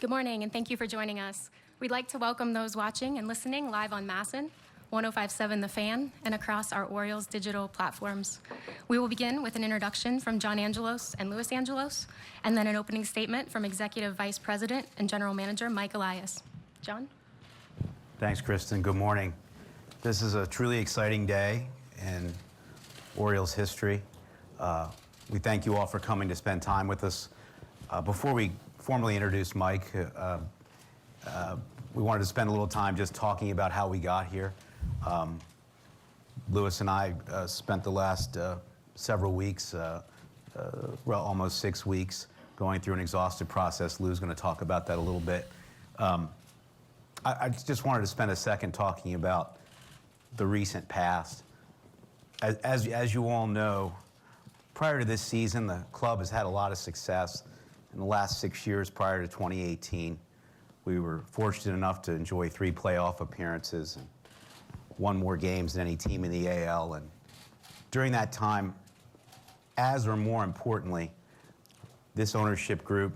Good morning, and thank you for joining us. We'd like to welcome those watching and listening live on MASN, 105.7 The Fan, and across our Orioles digital platforms. We will begin with an introduction from John Angelos and Louis Angelos, and then an opening statement from Executive Vice President and General Manager Mike Elias. John? Thanks, Kristen. Good morning. This is a truly exciting day in Orioles history. We thank you all for coming to spend time with us. Before we formally introduce Mike, we wanted to spend a little time just talking about how we got here. Louis and I spent the last several weeks, well, almost 6 weeks, going through an exhaustive process. Lou's going to talk about that a little bit. I just wanted to spend a second talking about the recent past. As you all know, prior to this season, the club has had a lot of success. In the last 6 years prior to 2018, we were fortunate enough to enjoy 3 playoff appearances and 1 more games than any team in the AL. And during that time, as or more importantly, this ownership group,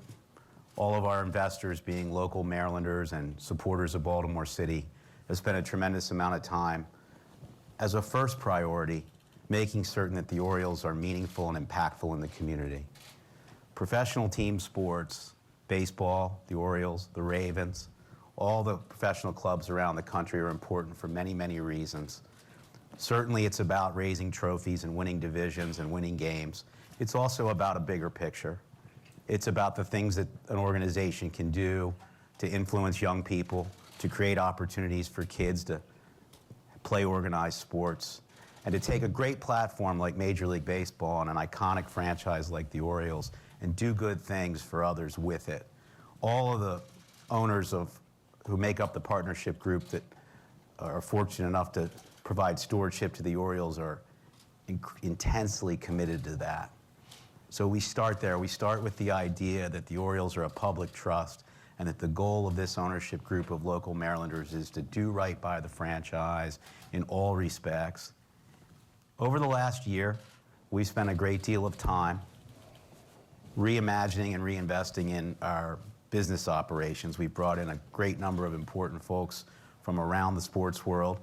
all of our investors being local Marylanders and supporters of Baltimore City, has spent a tremendous amount of time as a first priority making certain that the Orioles are meaningful and impactful in the community. Professional team sports, baseball, the Orioles, the Ravens, all the professional clubs around the country are important for many, many reasons. Certainly it's about raising trophies and winning divisions and winning games. It's also about a bigger picture. It's about the things that an organization can do to influence young people, to create opportunities for kids to play organized sports, and to take a great platform like Major League Baseball and an iconic franchise like the Orioles and do good things for others with it. All of the owners who make up the partnership group that are fortunate enough to provide stewardship to the Orioles are intensely committed to that. So we start there. We start with the idea that the Orioles are a public trust and that the goal of this ownership group of local Marylanders is to do right by the franchise in all respects. Over the last year, we spent a great deal of time reimagining and reinvesting in our business operations. We've brought in a great number of important folks from around the sports world,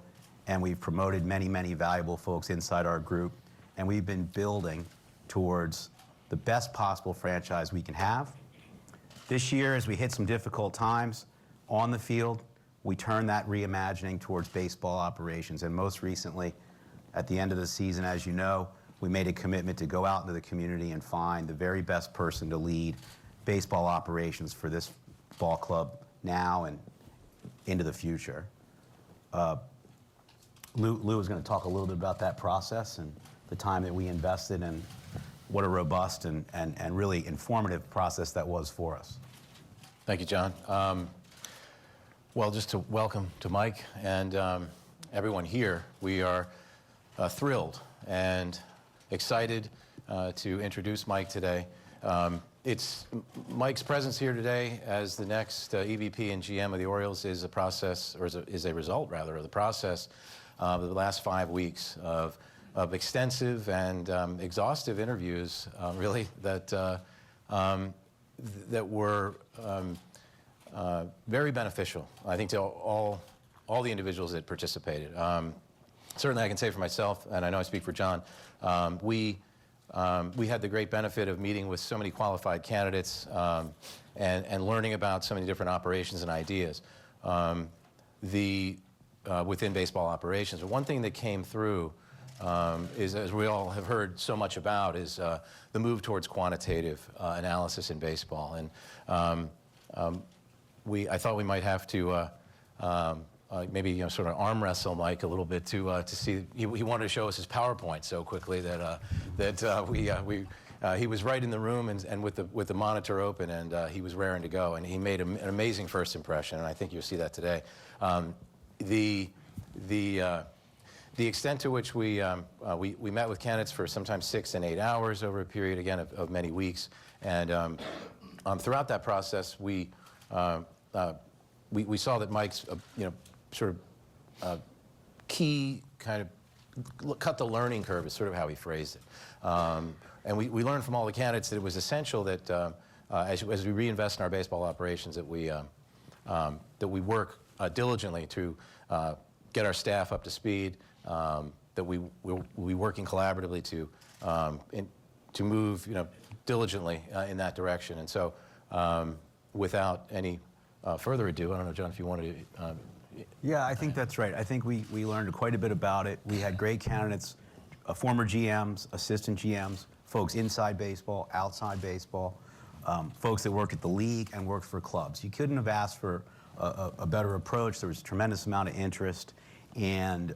and we've promoted many, many valuable folks inside our group, and we've been building towards the best possible franchise we can have. This year, as we hit some difficult times on the field, we turned that reimagining towards baseball operations, and most recently, at the end of the season, as you know, we made a commitment to go out into the community and find the very best person to lead baseball operations for this ball club now and into the future. Lou is going to talk a little bit about that process and the time that we invested and what a robust and really informative process that was for us. Thank you, John. Well, just to welcome to Mike and everyone here. We are thrilled and excited to introduce Mike today. It's Mike's presence here today as the next EVP and GM of the Orioles is a process, or is a result rather, of the process of the last 5 weeks of extensive and exhaustive interviews, really, that were very beneficial, I think, to all the individuals that participated. Certainly, I can say for myself, and I know I speak for John, we had the great benefit of meeting with so many qualified candidates and learning about so many different operations and ideas within baseball operations. But one thing that came through is, as we all have heard so much about, is the move towards quantitative analysis in baseball. And I thought we might have to maybe sort of arm wrestle Mike a little bit to see. He wanted to show us his PowerPoint so quickly that he was right in the room and with the monitor open, and he was raring to go, and he made an amazing first impression, and I think you'll see that today. The extent to which we met with candidates for sometimes 6 and 8 hours over a period, again, of many weeks, and throughout that process we saw that Mike's sort of key kind of cut the learning curve is sort of how he phrased it. And we learned from all the candidates that it was essential that as we reinvest in our baseball operations, that we work diligently to get our staff up to speed, that we'll be working collaboratively to move, diligently in that direction. And so, without any further ado, I don't know, John, if you wanted to. Yeah, I think that's right. I think we learned quite a bit about it. We had great candidates, former GMs, assistant GMs, folks inside baseball, outside baseball, folks that worked at the league and worked for clubs. You couldn't have asked for a better approach. There was a tremendous amount of interest, and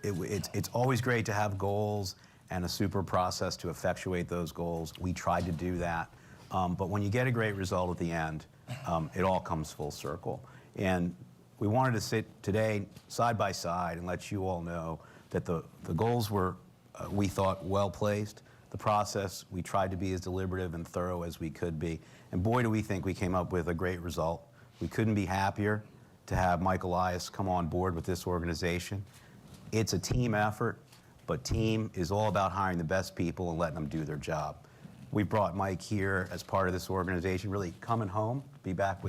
it's always great to have goals and a super process to effectuate those goals. We tried to do that, but when you get a great result at the end, it all comes full circle. And we wanted to sit today side by side and let you all know that the goals were, we thought, well placed. The process, we tried to be as deliberative and thorough as we could be. And boy, do we think we came up with a great result. We couldn't be happier to have Mike Elias come on board with this organization. It's a team effort, but team is all about hiring the best people and letting them do their job. We brought Mike here as part of this organization, really coming home, be back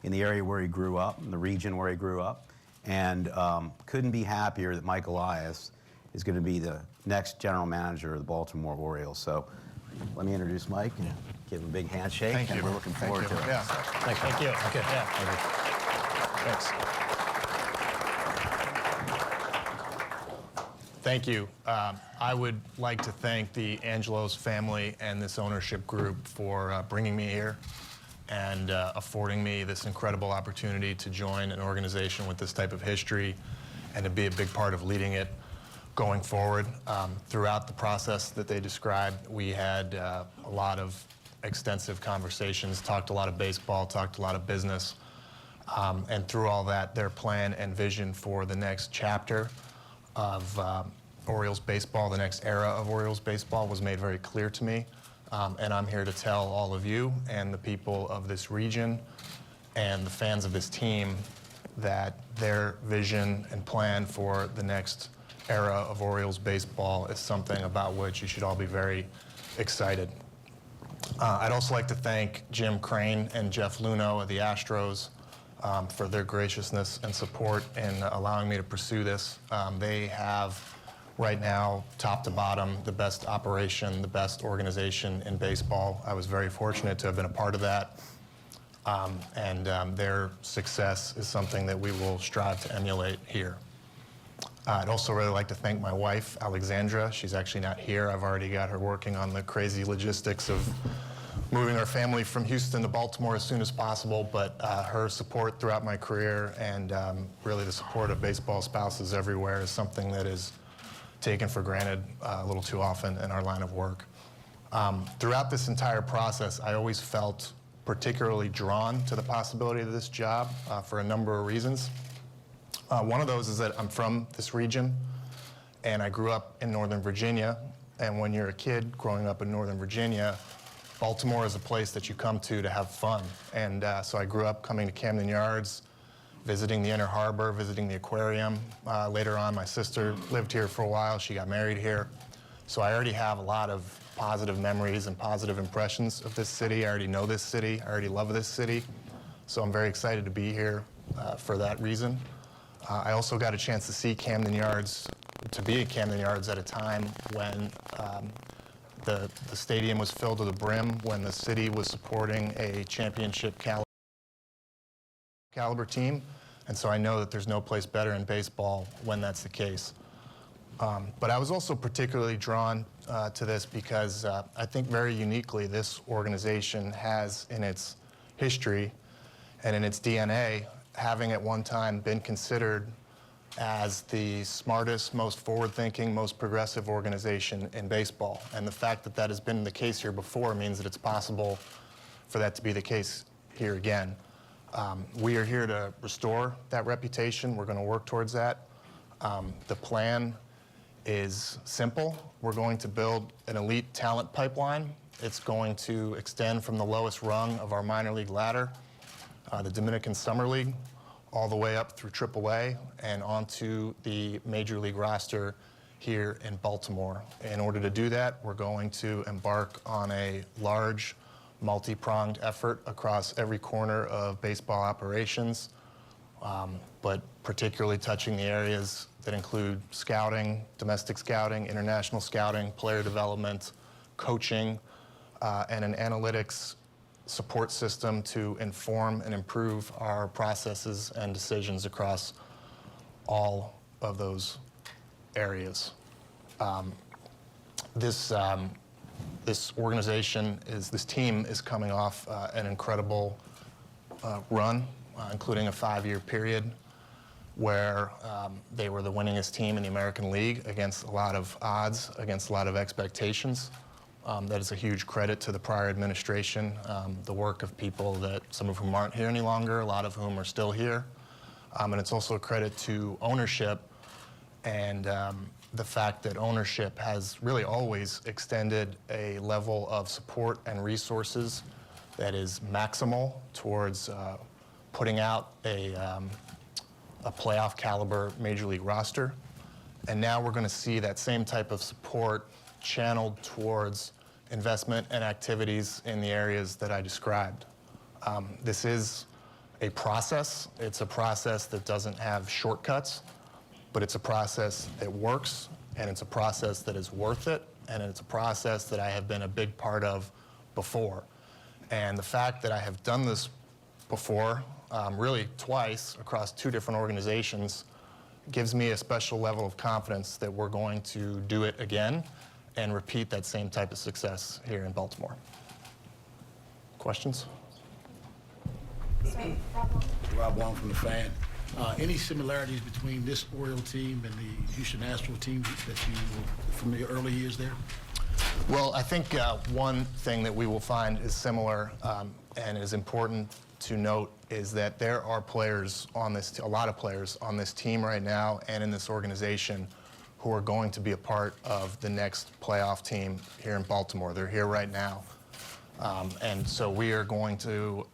in the area where he grew up, in the region where he grew up, and couldn't be happier that Mike Elias is going to be the next general manager of the Baltimore Orioles. So let me introduce Mike and give him a big handshake. Thank you. And we're looking forward to it. Yeah. Thank you. Okay. Yeah. Thanks. Thank you. I would like to thank the Angelos family and this ownership group for bringing me here and affording me this incredible opportunity to join an organization with this type of history and to be a big part of leading it going forward. Throughout the process that they described, we had a lot of extensive conversations, talked a lot of baseball, talked a lot of business, and through all that, their plan and vision for the next chapter of Orioles baseball, the next era of Orioles baseball, was made very clear to me. And I'm here to tell all of you and the people of this region and the fans of this team that their vision and plan for the next era of Orioles baseball is something about which you should all be very excited. I'd also like to thank Jim Crane and Jeff Luno of the Astros for their graciousness and support in allowing me to pursue this. They have, right now, top to bottom, the best operation, the best organization in baseball. I was very fortunate to have been a part of that. Their success is something that we will strive to emulate here. I'd also really like to thank my wife, Alexandra. She's actually not here. I've already got her working on the crazy logistics of moving our family from Houston to Baltimore as soon as possible, but her support throughout my career and really the support of baseball spouses everywhere is something that is taken for granted a little too often in our line of work. Throughout this entire process, I always felt particularly drawn to the possibility of this job for a number of reasons. One of those is that I'm from this region, and I grew up in Northern Virginia, and when you're a kid growing up in Northern Virginia, Baltimore is a place that you come to have fun. And so I grew up coming to Camden Yards, visiting the Inner Harbor, visiting the aquarium. Later on, my sister lived here for a while. She got married here. So I already have a lot of positive memories and positive impressions of this city. I already know this city. I already love this city. So I'm very excited to be here for that reason. I also got a chance to see Camden Yards, to be at Camden Yards at a time when the stadium was filled to the brim, when the city was supporting a championship caliber team. And so I know that there's no place better in baseball when that's the case. But I was also particularly drawn to this because I think very uniquely this organization has in its history and in its DNA, having at one time been considered as the smartest, most forward-thinking, most progressive organization in baseball. And the fact that that has been the case here before means that it's possible for that to be the case here again. We are here to restore that reputation. We're going to work towards that. The plan is simple. We're going to build an elite talent pipeline. It's going to extend from the lowest rung of our minor league ladder, the Dominican Summer League, all the way up through AAA and onto the Major League roster here in Baltimore. In order to do that, we're going to embark on a large, multi-pronged effort across every corner of baseball operations, but particularly touching the areas that include scouting, domestic scouting, international scouting, player development, coaching, and an analytics support system to inform and improve our processes and decisions across all of those areas. This organization this team is coming off an incredible run, including a 5-year period where they were the winningest team in the American League against a lot of odds, against a lot of expectations. That is a huge credit to the prior administration, the work of people that some of whom aren't here any longer, a lot of whom are still here. And it's also a credit to ownership and the fact that ownership has really always extended a level of support and resources that is maximal towards putting out a playoff caliber Major League roster. And now we're going to see that same type of support channeled towards investment and activities in the areas that I described. This is a process. It's a process that doesn't have shortcuts, but it's a process that works, and it's a process that is worth it, and it's a process that I have been a big part of before. And the fact that I have done this before, really twice across 2 different organizations, gives me a special level of confidence that we're going to do it again and repeat that same type of success here in Baltimore. Questions? Rob Wong from the Fan. Any similarities between this Oriole team and the Houston Astros team that you from your early years there? Well, I think one thing that we will find is similar and is important to note is that there are players on this, a lot of players on this team right now and in this organization who are going to be a part of the next playoff team here in Baltimore. They're here right now. And so we are going to,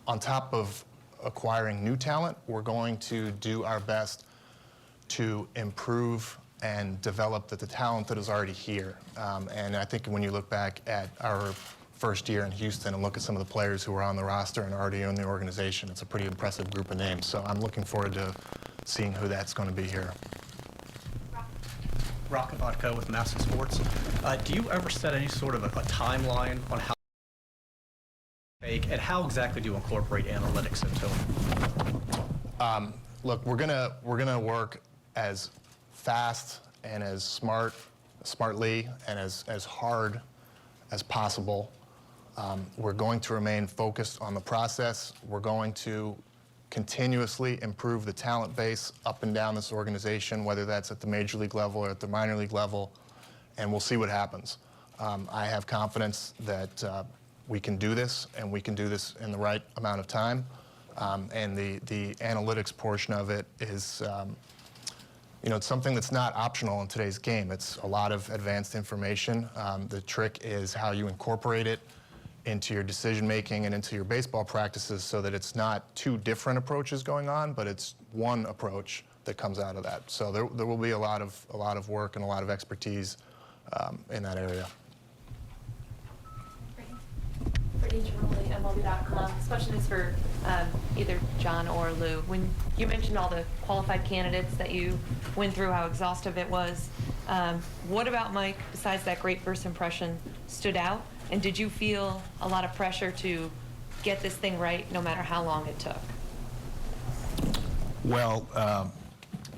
on top of acquiring new talent, we're going to do our best to improve and develop the talent that is already here. And I think when you look back at our first year in Houston and look at some of the players who are on the roster and already in the organization, it's a pretty impressive group of names. So I'm looking forward to seeing who that's going to be here. Rock Vodka with MASN Sports. Do you ever set any sort of a timeline on how and how exactly do you incorporate analytics into it? Look, we're gonna work as fast and as smartly and as hard as possible. We're going to remain focused on the process. We're going to continuously improve the talent base up and down this organization, whether that's at the major league level or at the minor league level, and we'll see what happens. I have confidence that we can do this, and we can do this in the right amount of time. And the analytics portion of it is, it's something that's not optional in today's game. It's a lot of advanced information. The trick is how you incorporate it into your decision making and into your baseball practices so that it's not 2 different approaches going on, but it's one approach that comes out of that. So there will be a lot of work and a lot of expertise in that area. Brittany Germoli, MLB.com. This question is for either John or Lou. When you mentioned all the qualified candidates that you went through, how exhaustive it was, what about Mike, besides that great first impression, stood out? And did you feel a lot of pressure to get this thing right, no matter how long it took? Well,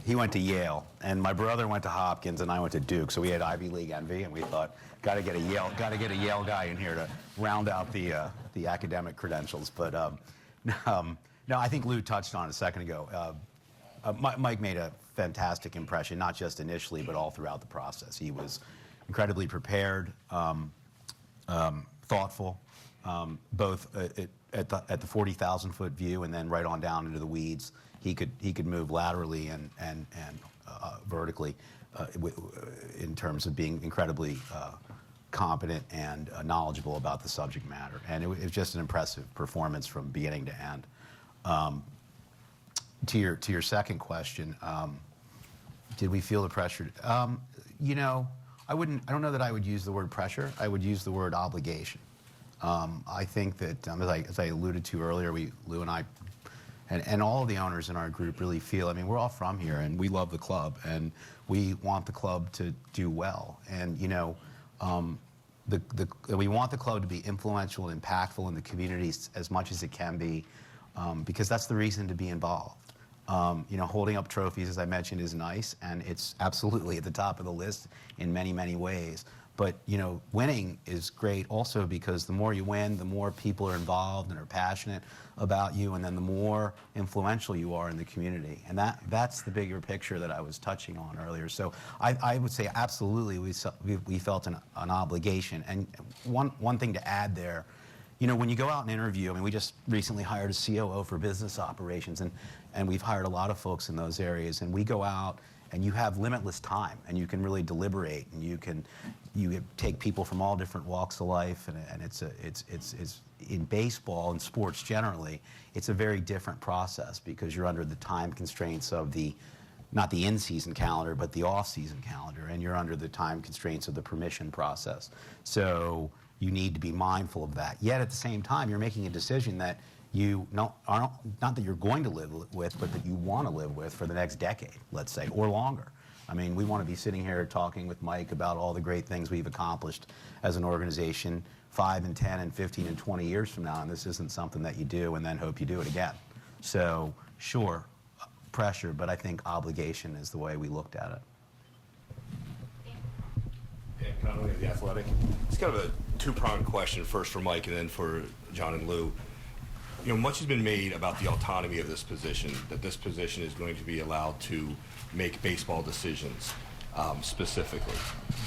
he went to Yale, and my brother went to Hopkins, and I went to Duke. So we had Ivy League envy, and we thought, got to get a Yale guy in here to round out the academic credentials. But no, I think Lou touched on it a second ago. Mike made a fantastic impression, not just initially, but all throughout the process. He was incredibly prepared, thoughtful, both at the 40,000-foot view and then right on down into the weeds. He could move laterally and vertically in terms of being incredibly competent and knowledgeable about the subject matter. And it was just an impressive performance from beginning to end. To your second question, did we feel the pressure? I don't know that I would use the word pressure. I would use the word obligation. I think that, as I alluded to earlier, Lou and I, and all of the owners in our group really feel, I mean, we're all from here, and we love the club, and we want the club to do well. And, you know, we want the club to be influential and impactful in the communities as much as it can be, because that's the reason to be involved. You know, holding up trophies, as I mentioned, is nice, and it's absolutely at the top of the list in many, many ways. But, you know, winning is great also because the more you win, the more people are involved and are passionate about you, and then the more influential you are in the community. And that's the bigger picture that I was touching on earlier. So I would say absolutely we felt an obligation. And one thing to add there, you know, when you go out and interview, I mean, we just recently hired a COO for business operations, and we've hired a lot of folks in those areas, and we go out and you have limitless time, and you can really deliberate, and you take people from all different walks of life, and it's in baseball and sports generally, it's a very different process because you're under the time constraints of not the in-season calendar, but the off-season calendar, and you're under the time constraints of the permission process. So you need to be mindful of that. Yet at the same time, you're making a decision that not that you're going to live with, but that you want to live with for the next decade, let's say, or longer. I mean, we want to be sitting here talking with Mike about all the great things we've accomplished as an organization 5 and 10 and 15 and 20 years from now, and this isn't something that you do and then hope you do it again. So, sure, pressure, but I think obligation is the way we looked at it. Dan Connolly of The Athletic. It's kind of a two-pronged question, first for Mike and then for John and Lou. You know, much has been made about the autonomy of this position, that this position is going to be allowed to make baseball decisions specifically.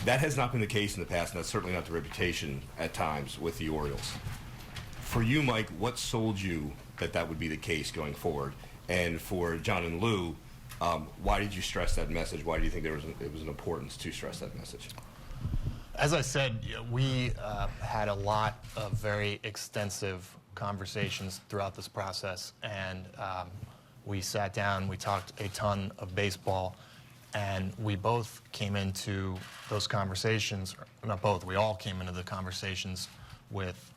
That has not been the case in the past, and that's certainly not the reputation at times with the Orioles. For you, Mike, what sold you that would be the case going forward? And for John and Lou, why did you stress that message? Why do you think it was an importance to stress that message? As I said, we had a lot of very extensive conversations throughout this process, and we sat down, we talked a ton of baseball, and we both came into those conversations, not both, we all came into the conversations with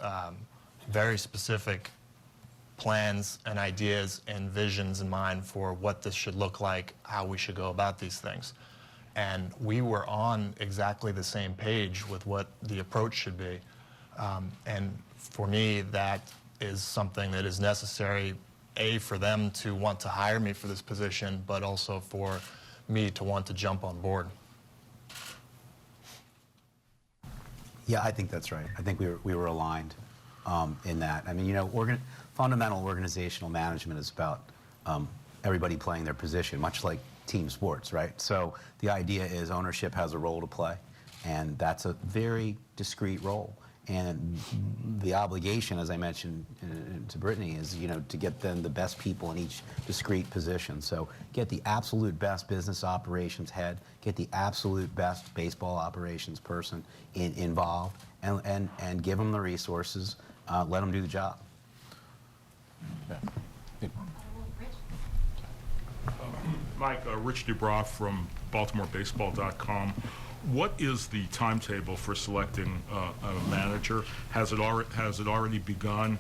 very specific plans and ideas and visions in mind for what this should look like, how we should go about these things. And we were on exactly the same page with what the approach should be. And for me, that is something that is necessary, A, for them to want to hire me for this position, but also for me to want to jump on board. Yeah, I think that's right. I think we were aligned in that. I mean, you know, fundamental organizational management is about everybody playing their position, much like team sports, right? So the idea is ownership has a role to play, and that's a very discrete role. And the obligation, as I mentioned to Brittany, is, you know, to get them the best people in each discrete position. So get the absolute best business operations head, get the absolute best baseball operations person involved, and give them the resources, let them do the job. Yeah. Mike, Rich Dubrow from BaltimoreBaseball.com. What is the timetable for selecting a manager? Has it already begun?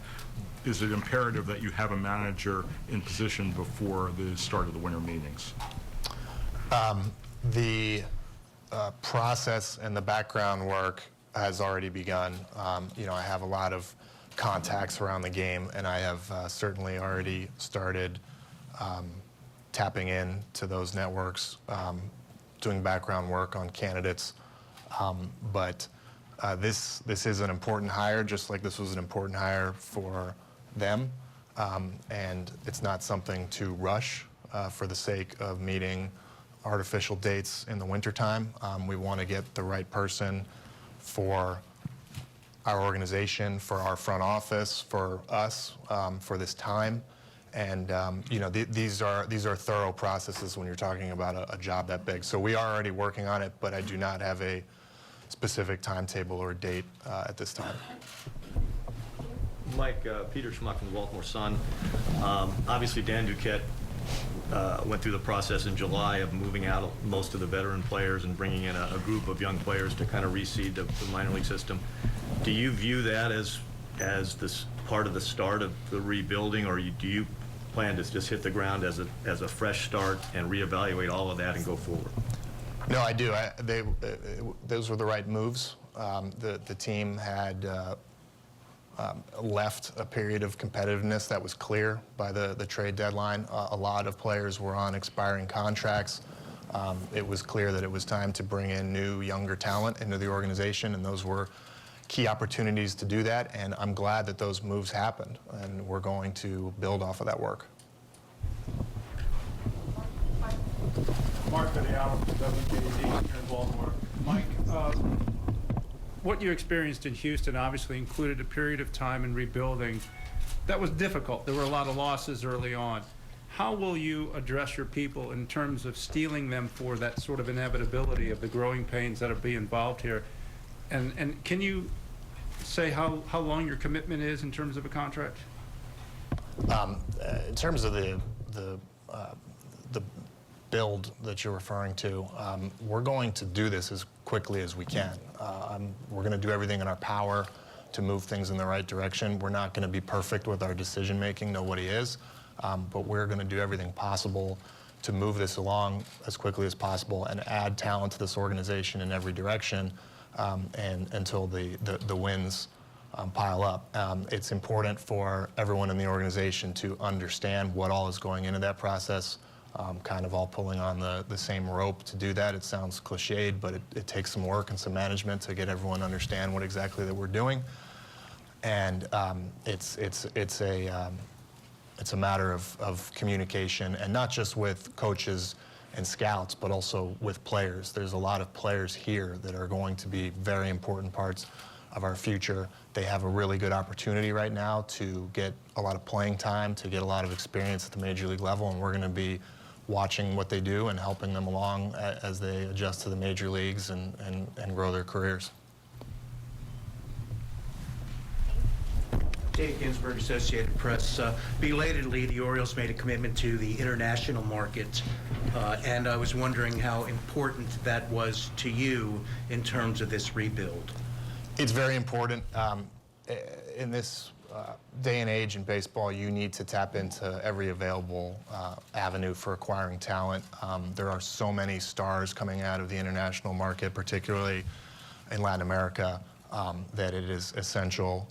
Is it imperative that you have a manager in position before the start of the winter meetings? The process and the background work has already begun. You know, I have a lot of contacts around the game, and I have certainly already started tapping in to those networks, doing background work on candidates. But this is an important hire, just like this was an important hire for them. And it's not something to rush for the sake of meeting artificial dates in the wintertime. We want to get the right person for our organization, for our front office, for us, for this time. And you know, these are thorough processes when you're talking about a job that big. So we are already working on it, but I do not have a specific timetable or date at this time. Mike, Peter Schmuck from the Baltimore Sun. Obviously, Dan Duquette went through the process in July of moving out most of the veteran players and bringing in a group of young players to kind of reseed the minor league system. Do you view that as as this part of the start of the rebuilding, or do you plan to just hit the ground as a fresh start and reevaluate all of that and go forward? No, I do. Those were the right moves. The team had left a period of competitiveness that was clear by the trade deadline. A lot of players were on expiring contracts. It was clear that it was time to bring in new, younger talent into the organization, and those were key opportunities to do that, and I'm glad that those moves happened, and we're going to build off of that work. Mark Elias, WKZ here in Baltimore. Mike, what you experienced in Houston obviously included a period of time in rebuilding that was difficult. There were a lot of losses early on. How will you address your people in terms of steeling them for that sort of inevitability of the growing pains that will be involved here? And can you say how long your commitment is in terms of a contract? In terms of the build that you're referring to, we're going to do this as quickly as we can. We're going to do everything in our power to move things in the right direction. We're not going to be perfect with our decision making, nobody is, but we're going to do everything possible to move this along as quickly as possible and add talent to this organization in every direction and until the wins pile up. It's important for everyone in the organization to understand what all is going into that process, kind of all pulling on the same rope to do that. It sounds cliched, but it takes some work and some management to get everyone to understand what exactly that we're doing. And it's a matter of communication, and not just with coaches and scouts, but also with players. There's a lot of players here that are going to be very important parts of our future. They have a really good opportunity right now to get a lot of playing time, to get a lot of experience at the major league level, and we're going to be watching what they do and helping them along as they adjust to the major leagues and grow their careers. Dave Ginsburg, Associated Press. Belatedly, the Orioles made a commitment to the international market, and I was wondering how important that was to you in terms of this rebuild. It's very important. In this day and age in baseball, you need to tap into every available avenue for acquiring talent. There are so many stars coming out of the international market, particularly in Latin America, that it is essential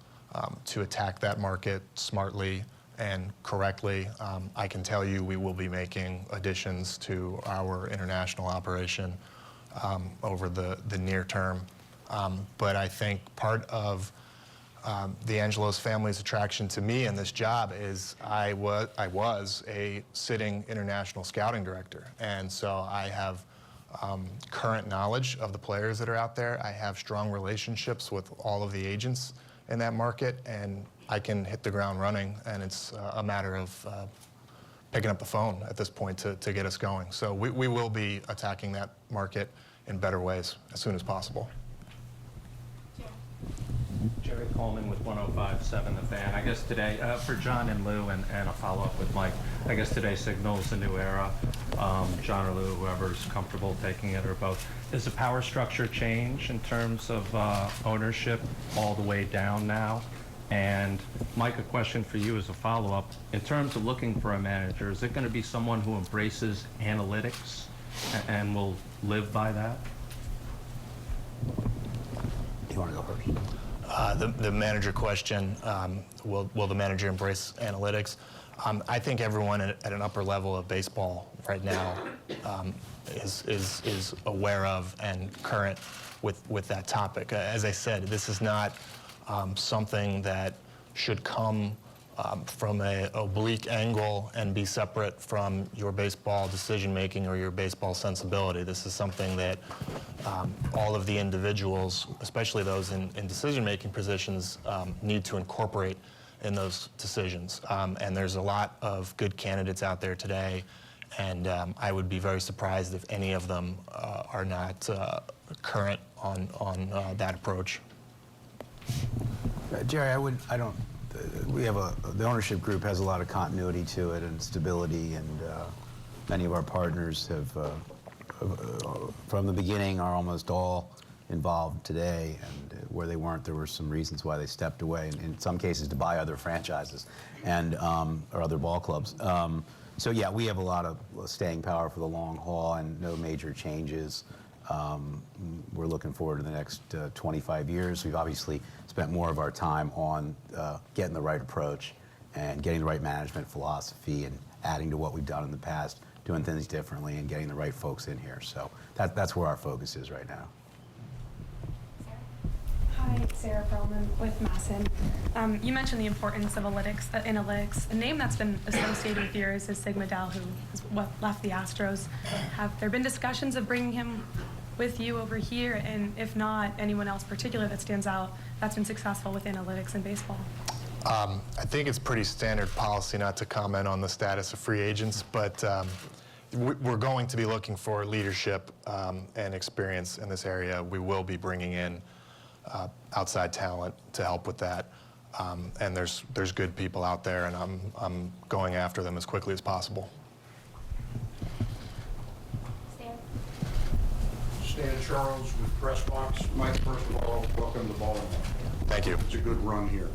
to attack that market smartly and correctly. I can tell you we will be making additions to our international operation over the near term. But I think part of the Angelos family's attraction to me in this job is I was a sitting international scouting director, and so I have current knowledge of the players that are out there. I have strong relationships with all of the agents in that market, and I can hit the ground running, and it's a matter of picking up the phone at this point to get us going. So we will be attacking that market in better ways as soon as possible. Jerry Coleman with 105.7 The Fan. I guess today, for John and Lou, and a follow-up with Mike, I guess today signals a new era. John or Lou, whoever's comfortable taking it, or both. Is the power structure change in terms of ownership all the way down now? And Mike, a question for you as a follow-up. In terms of looking for a manager, is it going to be someone who embraces analytics and will live by that? You want to go first? The manager question, will the manager embrace analytics? I think everyone at an upper level of baseball right now is aware of and current with that topic. As I said, this is not something that should come from an oblique angle and be separate from your baseball decision-making or your baseball sensibility. This is something that all of the individuals, especially those in decision-making positions, need to incorporate in those decisions. And there's a lot of good candidates out there today, and I would be very surprised if any of them are not current on that approach. Jerry, the ownership group has a lot of continuity to it and stability, and many of our partners have, from the beginning, are almost all involved today, and where they weren't, there were some reasons why they stepped away, and in some cases to buy other franchises and or other ball clubs. So yeah, we have a lot of staying power for the long haul and no major changes. We're looking forward to the next 25 years. We've obviously spent more of our time on getting the right approach and getting the right management philosophy and adding to what we've done in the past, doing things differently and getting the right folks in here. So that's where our focus is right now. Hi, Sarah Perlman with MASN. You mentioned the importance of analytics. A name that's been associated with yours is Sig Mejdal, who has left the Astros. Have there been discussions of bringing him with you over here? And if not, anyone else particular that stands out that's been successful with analytics in baseball? I think it's pretty standard policy not to comment on the status of free agents, but we're going to be looking for leadership and experience in this area. We will be bringing in outside talent to help with that, and there's good people out there, and I'm going after them as quickly as possible. Stan Charles with Press Box. Mike, first of all, welcome to Baltimore. Thank you. It's a good run here.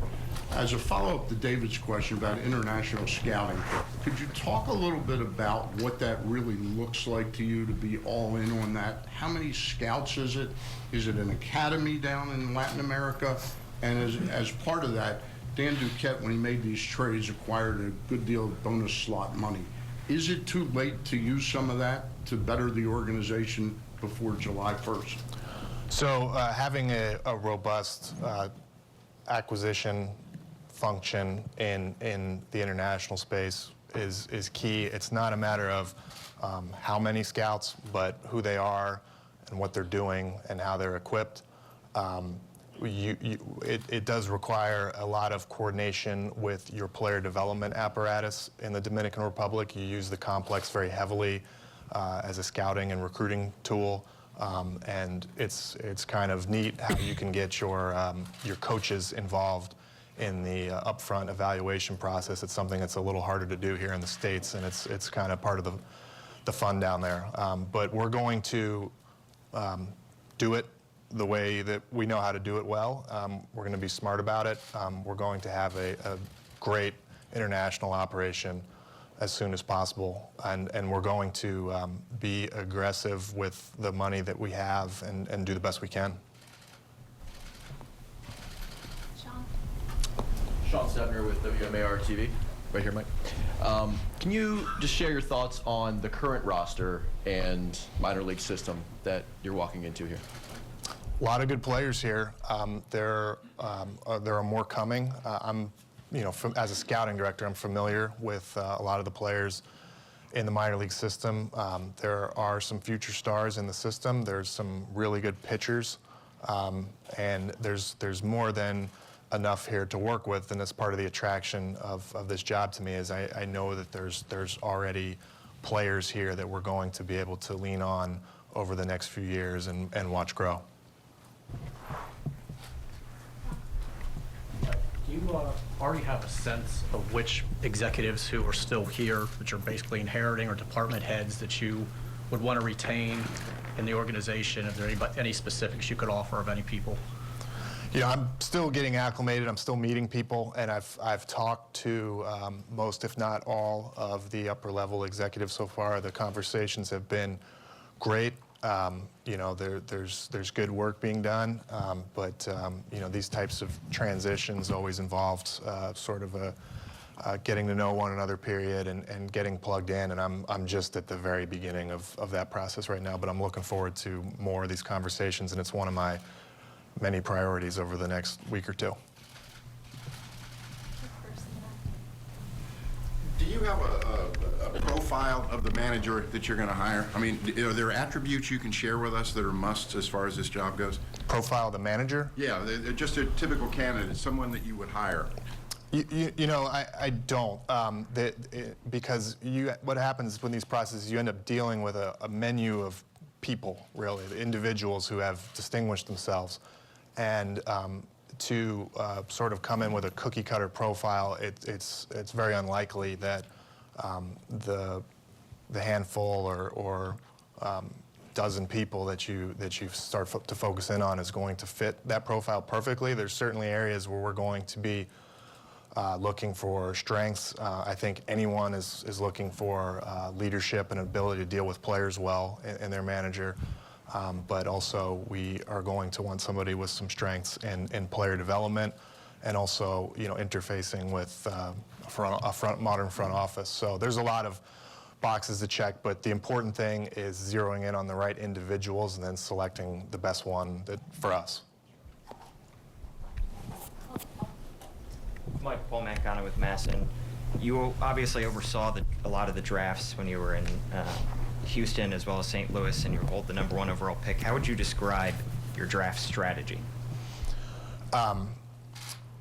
As a follow-up to David's question about international scouting, could you talk a little bit about what that really looks like to you to be all in on that? How many scouts is it? Is it an academy down in Latin America? And as part of that, Dan Duquette, when he made these trades, acquired a good deal of bonus slot money. Is it too late to use some of that to better the organization before July 1st? So having a robust acquisition function in the international space is key. It's not a matter of how many scouts, but who they are and what they're doing and how they're equipped. It does require a lot of coordination with your player development apparatus in the Dominican Republic. You use the complex very heavily as a scouting and recruiting tool. And it's kind of neat how you can get your coaches involved in the upfront evaluation process. It's something that's a little harder to do here in the States, and it's kind of part of the fun down there. But we're going to do it the way that we know how to do it well. We're going to be smart about it. We're going to have a great international operation as soon as possible, and we're going to be aggressive with the money that we have and do the best we can. Sean Stepner with WMAR TV, right here, Mike. Can you just share your thoughts on the current roster and minor league system that you're walking into here? A lot of good players here. There are more coming. As a scouting director, I'm familiar with a lot of the players in the minor league system. There are some future stars in the system. There's some really good pitchers, and there's more than enough here to work with, and that's part of the attraction of this job to me. Is I know that there's already players here that we're going to be able to lean on over the next few years and watch grow. Do you already have a sense of which executives who are still here, which are basically inheriting, or department heads that you would want to retain in the organization? Is there any specifics you could offer of any people? I'm still getting acclimated. I'm still meeting people, and I've talked to most, if not all, of the upper level executives so far. The conversations have been great. There's good work being done, but these types of transitions always involved sort of a getting to know one another period and getting plugged in, and I'm just at the very beginning of that process right now, but I'm looking forward to more of these conversations, and it's one of my many priorities over the next week or two. Do you have a profile of the manager that you're going to hire? I mean, are there attributes you can share with us that are musts as far as this job goes? Profile of the manager? Yeah, they're just a typical candidate, someone that you would hire. I don't, because what happens when these processes, you end up dealing with a menu of people, really, the individuals who have distinguished themselves. And to sort of come in with a cookie-cutter profile, it's very unlikely that the handful or dozen people that you start to focus in on is going to fit that profile perfectly. There's certainly areas where we're going to be looking for strengths. I think anyone is looking for leadership and ability to deal with players well in their manager. But also we are going to want somebody with some strengths in player development and also, you know, interfacing with modern front office. So there's a lot of boxes to check, but the important thing is zeroing in on the right individuals and then selecting the best one for us. Mike, Paul Mancana with MASN. You obviously oversaw a lot of the drafts when you were in Houston as well as St. Louis, and you hold the #1 overall pick. How would you describe your draft strategy?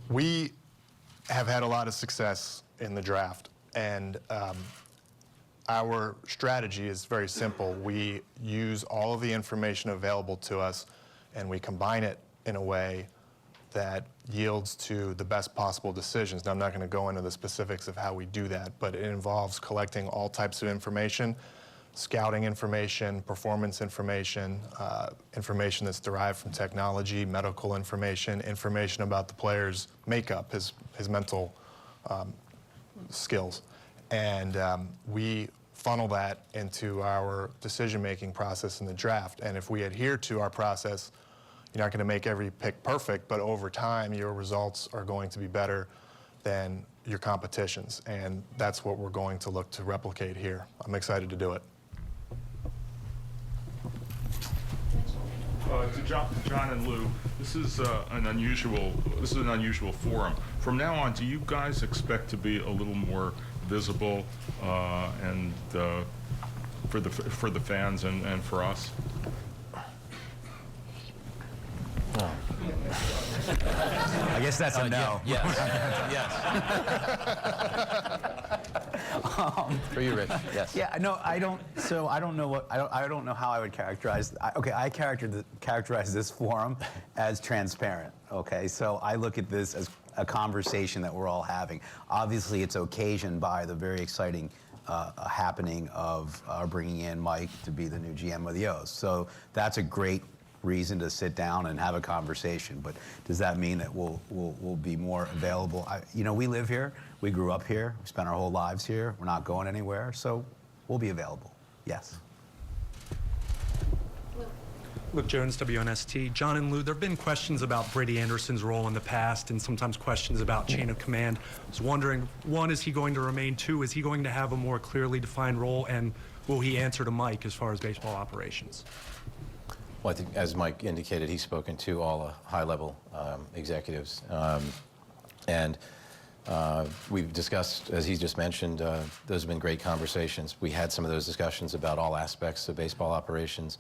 We have had a lot of success in the draft, and our strategy is very simple. We use all of the information available to us, and we combine it in a way that yields to the best possible decisions. Now, I'm not going to go into the specifics of how we do that, but it involves collecting all types of information, scouting information, performance information, information that's derived from technology, medical information, information about the player's makeup, his mental skills. And we funnel that into our decision-making process in the draft. And if we adhere to our process, you're not going to make every pick perfect, but over time, your results are going to be better than your competition's. And that's what we're going to look to replicate here. I'm excited to do it. To John and Lou, this is an unusual forum. From now on, do you guys expect to be a little more visible and for the fans and for us? Oh. I guess that's a no. Yes. For you, Rich. Yes. Yeah. No, I don't. So I don't know what I don't know how I would characterize. I characterize this forum as transparent. Okay. So I look at this as a conversation that we're all having. Obviously, it's occasioned by the very exciting happening of bringing in Mike to be the new GM of the O's. So that's a great reason to sit down and have a conversation. But does that mean that we'll be more available? You know, we live here, we grew up here, we spent our whole lives here. We're not going anywhere, so we'll be available. Yes. Luke Jones, WNST. John and Lou, there have been questions about Brady Anderson's role in the past and sometimes questions about chain of command. I was wondering, one, is he going to remain? Two, is he going to have a more clearly defined role? And will he answer to Mike as far as baseball operations? Well, I think, as Mike indicated, he's spoken to all high-level executives. We've discussed, as he just mentioned, those have been great conversations. We had some of those discussions about all aspects of baseball operations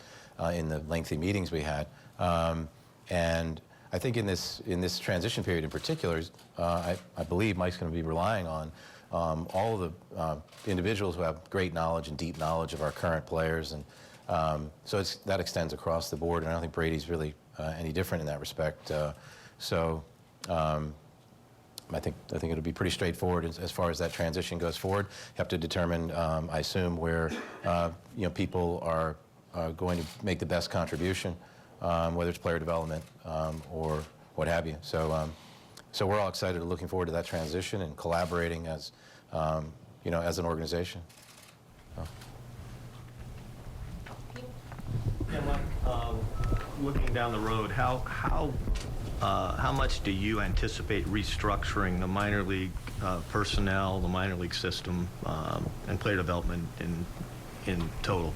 in the lengthy meetings we had. And I think in this transition period in particular, I believe Mike's going to be relying on all of the individuals who have great knowledge and deep knowledge of our current players. And so that extends across the board, and I don't think Brady's really any different in that respect. I think it'll be pretty straightforward as far as that transition goes forward. You have to determine, I assume, where people are going to make the best contribution, whether it's player development or what have you. So we're all excited and looking forward to that transition and collaborating as as an organization. Yeah, Mike, looking down the road, how much do you anticipate restructuring the minor league personnel, the minor league system, and player development in total?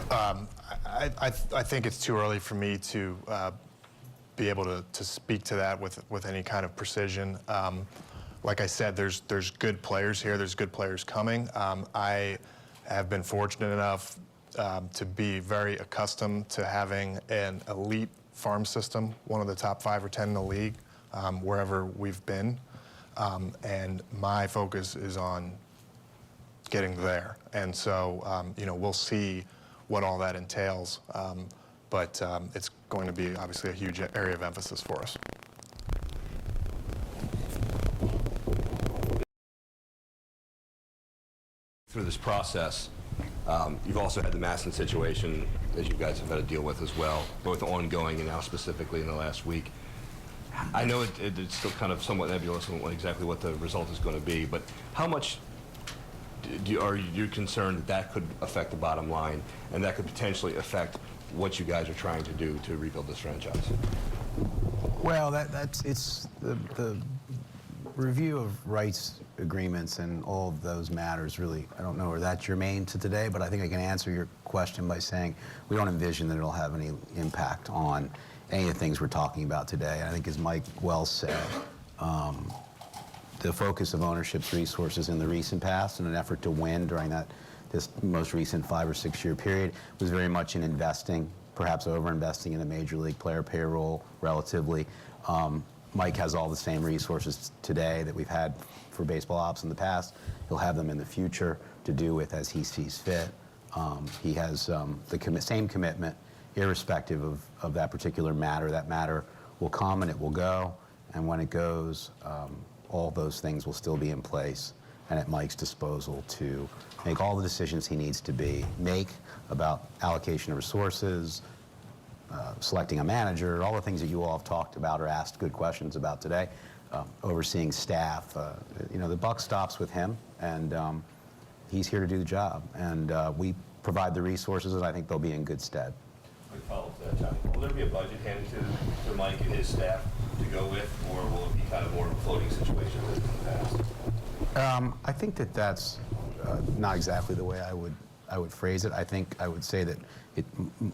I think it's too early for me to be able to speak to that with any kind of precision. Like I said, there's good players here. There's good players coming. I have been fortunate enough to be very accustomed to having an elite farm system, one of the top 5 or 10 in the league, wherever we've been. And my focus is on getting there. And so, we'll see what all that entails. But it's going to be obviously a huge area of emphasis for us. Through this process, You've also had the MASN situation that you guys have had to deal with as well, both ongoing and now specifically in the last week. I know it's still kind of somewhat nebulous on exactly what the result is going to be, but how much are you concerned that that could affect the bottom line and that could potentially affect what you guys are trying to do to rebuild this franchise? Well, it's the review of rights agreements and all of those matters really, I don't know whether that's germane to today, but I think I can answer your question by saying we don't envision that it'll have any impact on any of the things we're talking about today. I think as Mike well said, the focus of ownership's resources in the recent past in an effort to win during this most recent 5 or 6 year period was very much in investing, perhaps over-investing in the major league player payroll relatively. Mike has all the same resources today that we've had for baseball ops in the past. He'll have them in the future to do with as he sees fit. He has the same commitment, irrespective of that particular matter. That matter will come and it will go, and when it goes, all those things will still be in place and at Mike's disposal to make all the decisions he needs to make about allocation of resources, selecting a manager, all the things that you all have talked about or asked good questions about today, overseeing staff. You know, the buck stops with him, and he's here to do the job. And we provide the resources, and I think they'll be in good stead. Quick follow-up to that, Johnny. Will there be a budget handed to Mike and his staff to go with, or will it be kind of more of a floating situation than in the past? I think that's not exactly the way I would phrase it. I think I would say that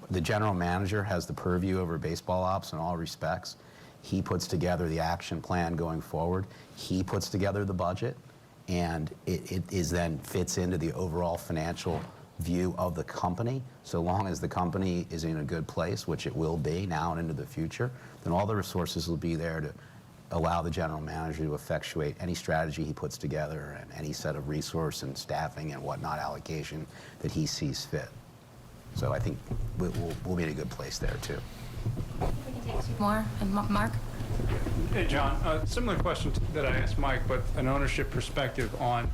the general manager has the purview over baseball ops in all respects. He puts together the action plan going forward. He puts together the budget, and it is then fits into the overall financial view of the company. So long as the company is in a good place, which it will be now and into the future, then all the resources will be there to allow the general manager to effectuate any strategy he puts together and any set of resource and staffing and whatnot allocation that he sees fit. So I think we'll be in a good place there too. We can take 2 more. And Mark? Hey, John, similar question that I asked Mike, but an ownership perspective on,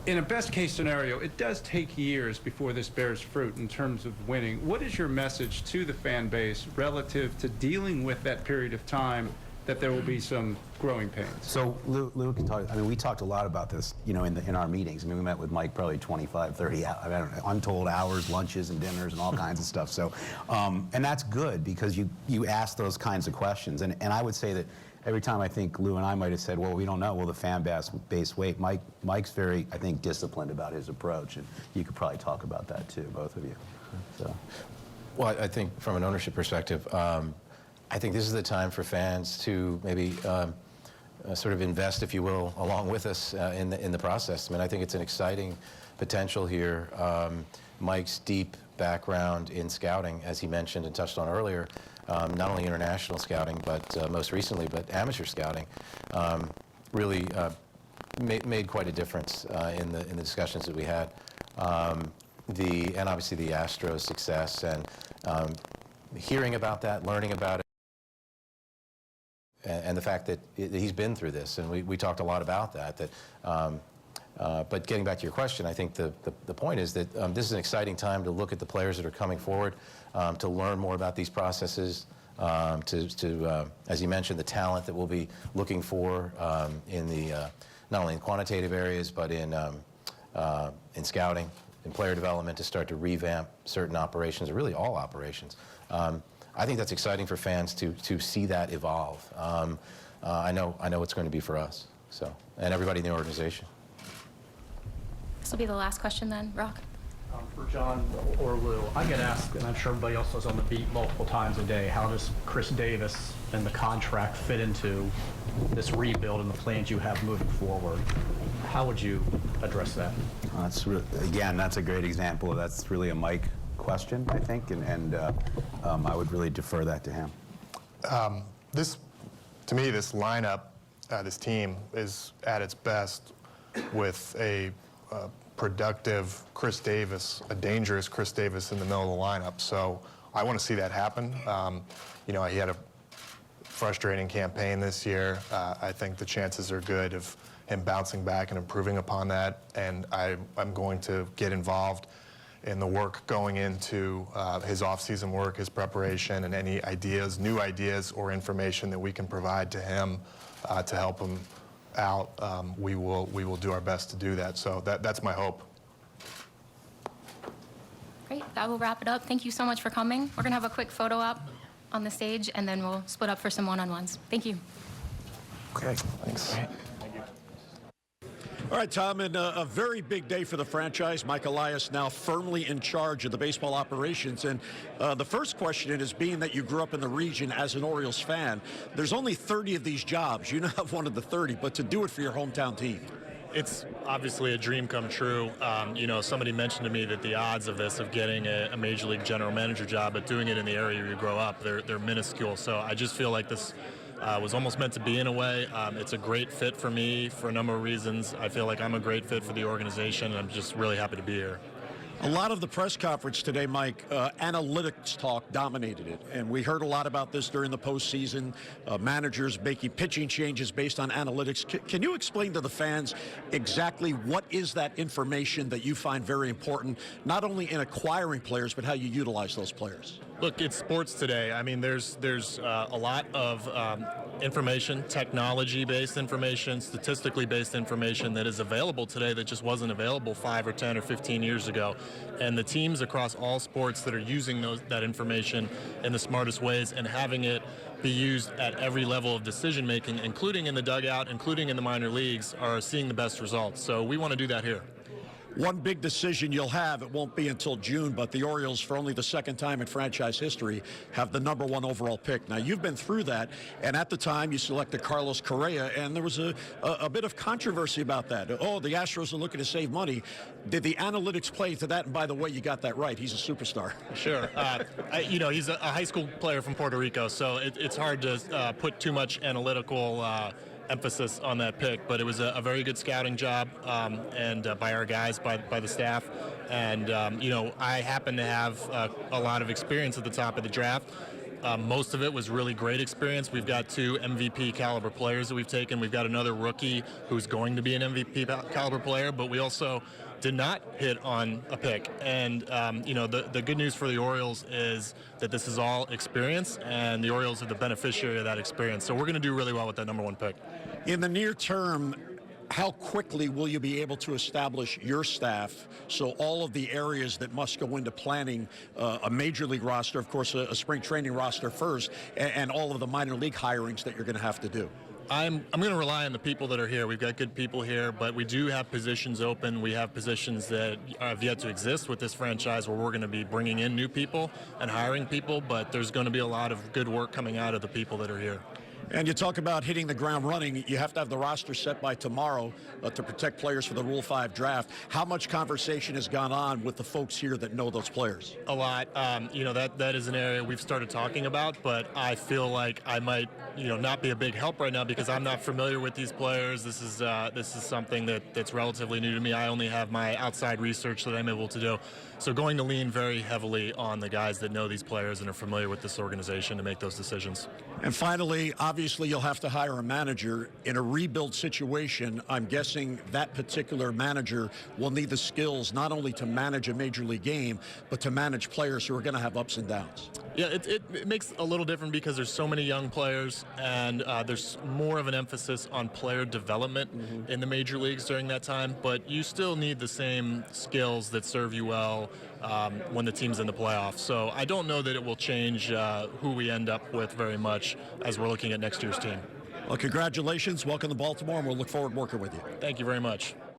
in a best case scenario, it does take years before this bears fruit in terms of winning. What is your message to the fan base relative to dealing with that period of time that there will be some growing pains? So Lou can talk. I mean, we talked a lot about this, you know, in our meetings. I mean, we met with Mike probably 25, 30, I don't know, untold hours, lunches and dinners and all kinds of stuff. So, and that's good because you ask those kinds of questions. And I would say that every time I think Lou and I might have said, well, we don't know, will the fan base wait? Mike's very, I think, disciplined about his approach, and you could probably talk about that too, both of you. So. Well, I think from an ownership perspective, I think this is the time for fans to maybe sort of invest, if you will, along with us in the process. I mean, I think it's an exciting potential here. Mike's deep background in scouting, as he mentioned and touched on earlier, not only international scouting, but most recently, but amateur scouting, really made quite a difference in the discussions that we had. And obviously the Astros' success and hearing about that, learning about it, and the fact that he's been through this, and we talked a lot about that. But getting back to your question, I think the point is that this is an exciting time to look at the players that are coming forward, to learn more about these processes, as you mentioned, the talent that we'll be looking for in the not only in quantitative areas, but in scouting, in player development, to start to revamp certain operations, or really all operations. I think that's exciting for fans to see that evolve. I know it's going to be for us, so, and everybody in the organization. This will be the last question then, Rock. For John or Lou, I get asked, and I'm sure everybody else is on the beat multiple times a day, how does Chris Davis and the contract fit into this rebuild and the plans you have moving forward? How would you address that? Again, that's a great example. That's really a Mike question, I think, and I would really defer that to him. To me, this lineup, this team is at its best with a productive Chris Davis, a dangerous Chris Davis in the middle of the lineup. So I want to see that happen. You know, he had a frustrating campaign this year. I think the chances are good of him bouncing back and improving upon that, and I'm going to get involved in the work going into his off-season work, his preparation, and any ideas, new ideas or information that we can provide to him to help him out. We will do our best to do that. So that's my hope. Great, that will wrap it up. Thank you so much for coming. We're gonna have a quick photo op on the stage, and then we'll split up for some one-on-ones. Thank you. Okay, thanks. All right, Tom, and a very big day for the franchise. Mike Elias now firmly in charge of the baseball operations. And the first question is, being that you grew up in the region as an Orioles fan, there's only 30 of these jobs. You now have one of the 30, but to do it for your hometown team. It's obviously a dream come true. You know, somebody mentioned to me that the odds of this, of getting a major league general manager job, but doing it in the area you grow up, they're minuscule. So I just feel like this was almost meant to be in a way. It's a great fit for me for a number of reasons. I feel like I'm a great fit for the organization, and I'm just really happy to be here. A lot of the press conference today, Mike, analytics talk dominated it. And we heard a lot about this during the postseason, managers making pitching changes based on analytics. Can you explain to the fans exactly what is that information that you find very important, not only in acquiring players, but how you utilize those players? Look, it's sports today. I mean, there's a lot of information, technology-based information, statistically-based information that is available today that just wasn't available 5 or 10 or 15 years ago. And the teams across all sports that are using that information in the smartest ways and having it be used at every level of decision-making, including in the dugout, including in the minor leagues, are seeing the best results. So we want to do that here. One big decision you'll have, it won't be until June, but the Orioles, for only the second time in franchise history, have the #1 overall pick. Now, you've been through that, and at the time, you selected Carlos Correa, and there was a bit of controversy about that. Oh, the Astros are looking to save money. Did the analytics play to that? And by the way, you got that right. He's a superstar. Sure. You know, he's a high school player from Puerto Rico, so it's hard to put too much analytical emphasis on that pick, but it was a very good scouting job, and by our guys, by the staff, and you know, I happen to have a lot of experience at the top of the draft. Most of it was really great experience. We've got 2 MVP caliber players that we've taken. We've got another rookie who's going to be an MVP caliber player, but we also did not hit on a pick. And you know, the good news for the Orioles is that this is all experience, and the Orioles are the beneficiary of that experience. So we're going to do really well with that #1 pick. In the near term, how quickly will you be able to establish your staff so all of the areas that must go into planning a major league roster, of course, a spring training roster first, and all of the minor league hirings that you're going to have to do? I'm going to rely on the people that are here. We've got good people here, but we do have positions open. We have positions that have yet to exist with this franchise where we're going to be bringing in new people and hiring people, but there's going to be a lot of good work coming out of the people that are here. And you talk about hitting the ground running. You have to have the roster set by tomorrow to protect players for the Rule 5 draft. How much conversation has gone on with the folks here that know those players? A lot. You know, that is an area we've started talking about, but I feel like I might, you know, not be a big help right now because I'm not familiar with these players. This is something that's relatively new to me. I only have my outside research that I'm able to do. So going to lean very heavily on the guys that know these players and are familiar with this organization to make those decisions. And finally, obviously, you'll have to hire a manager. In a rebuild situation, I'm guessing that particular manager will need the skills not only to manage a major league game, but to manage players who are going to have ups and downs. Yeah, it makes a little different because there's so many young players, and there's more of an emphasis on player development in the major leagues during that time, but you still need the same skills that serve you well when the team's in the playoffs. So I don't know that it will change who we end up with very much as we're looking at next year's team. Well, congratulations. Welcome to Baltimore, and we'll look forward to working with you. Thank you very much.